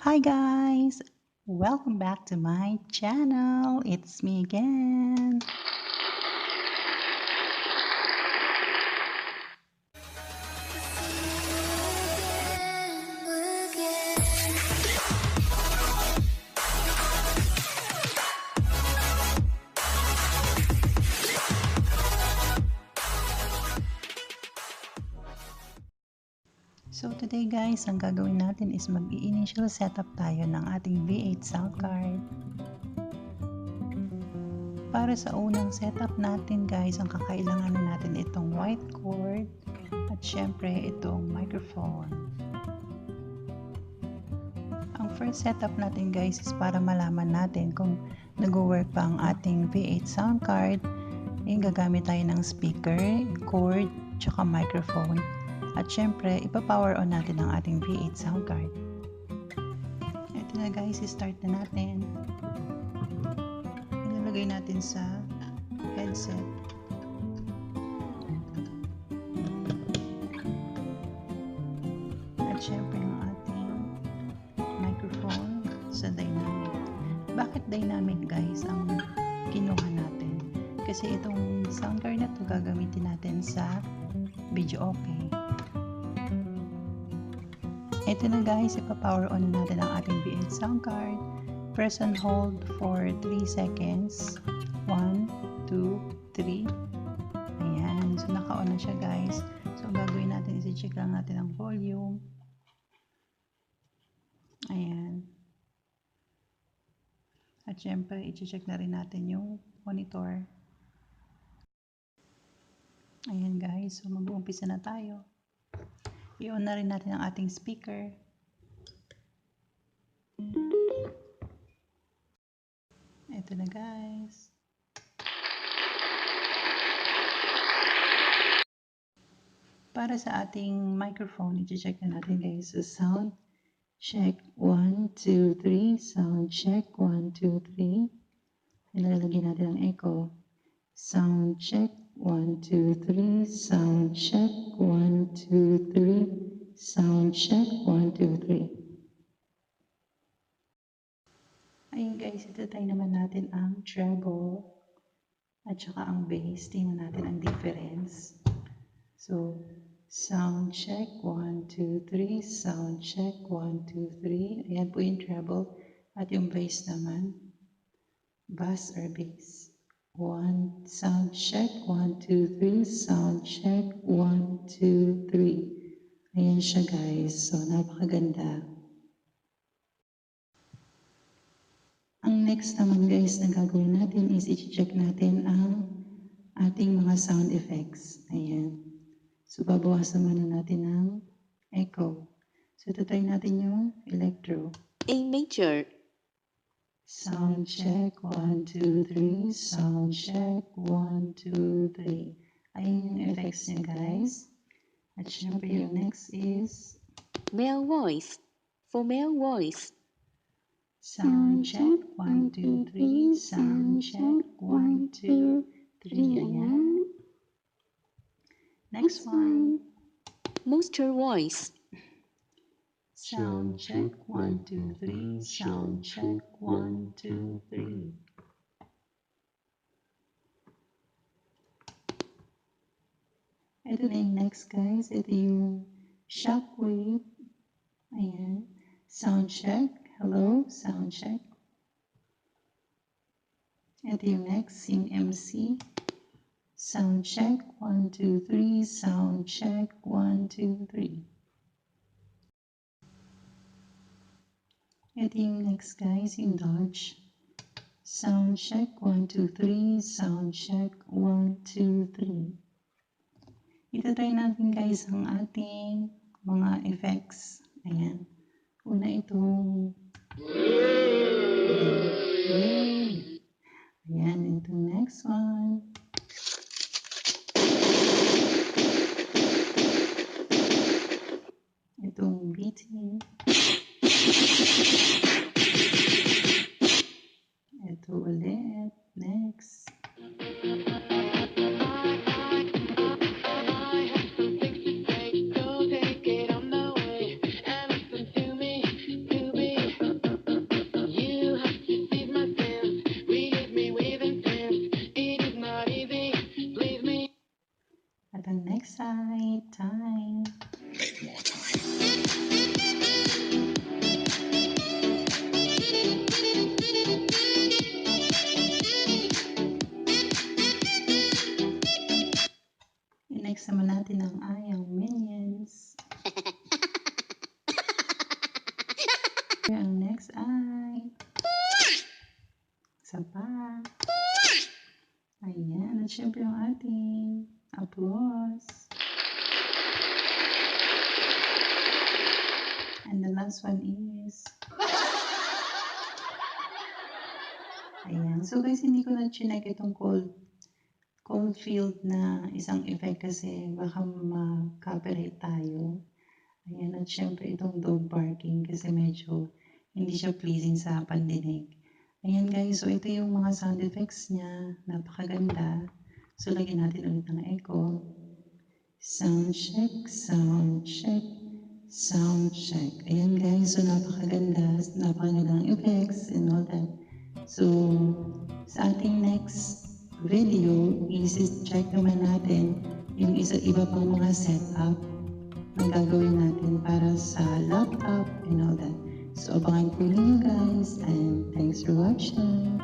Hi guys! Welcome back to my channel. It's me again. So today guys, ang gagawin natin is mag-i-initial setup tayo ng ating V8 sound card. Para sa unang setup natin guys, ang kakailanganin natin itong white cord at syempre itong microphone. Ang first setup natin guys is para malaman natin kung nag-work pa ang ating V8 sound card. Yung gagamit tayo ng speaker, cord, tsaka microphone. At syempre, ipa-power on natin ang ating V8 sound card. Ito na guys, start na natin. Ilalagay natin sa headset. At syempre, ang ating microphone sa dynamic. Bakit dynamic guys ang kinuha natin? Kasi itong sound card na ito gagamitin natin sa video okay. Ito na guys, ipa-power on natin ang ating V8 sound card. Press and hold for 3 seconds. 1, 2, 3. Ayan. So, naka-on na siya guys. So, ang gagawin natin is i-check lang natin ang volume. Ayan. At syempre, i-check na rin natin yung monitor. Ayan guys. So, mag-uumpisa na tayo. I-on na rin natin ang ating speaker. Ito na guys. Para sa ating microphone, i-check na natin guys. So, sound check 1, 2, 3. Sound check 1, 2, 3. Ilalagay natin ang echo. Sound check 1, 2, 3. Sound check 1, 2, 3. Sound check 1, 2, 3. Ayun guys, itatry naman natin ang treble at saka ang bass. Tingnan natin ang difference. So, sound check 1, 2, 3. Sound check 1, 2, 3. Ayan po yung treble. At yung bass naman, bass or bass. 1, sound check 1, 2, 3. Sound check 1, 2, 3. Ayan siya guys. So, napakaganda. Ang next naman guys na gagawin natin is i-check natin ang ating mga sound effects. Ayan. So, babawasan muna natin ng echo. So, try natin yung electro. A major. Sound check 1, 2, 3. Sound check 1, 2, 3. Ayan yung effects niya guys. At syempre yung next is Male voice. For male voice. sound check 1, 2, 3. Sound check 1, 2, 3. Ayan. Next one. Monster voice. Sound check 1, 2, 3. Sound check 1, 2, 3. Ito na yung next guys. Ito yung shockwave. Ayan. Sound check. Hello. Sound check. Ito yung next. Yung MC. Sound check 1, 2, 3. Sound check 1, 2, 3. Ito yung next guys. Yung Dodge. Sound check 1, 2, 3. Sound check 1, 2, 3. Itatry natin guys ang ating mga effects. Ayan. Una itong ayan, itong next one. Itong beating. Ito ulit. Next. Ang next ay isa pa. Ayan, at syempre yung ating applause. And the last one is ayan. So guys, hindi ko na chinek itong cold field na isang effect kasi baka ma-copyright tayo. Ayan, at syempre itong dog barking kasi medyo hindi siya pleasing sa pandinig. Ayan guys, so ito yung mga sound effects niya. Napakaganda. So lagyan natin ulit ng echo. Sound check, sound check, sound check. Ayan guys, so napakagandang effects and all that. So, sa ating next video, check naman natin yung iba pang mga setup na gagawin natin para sa laptop and all that. So, abangan po ninyo guys and thanks for watching.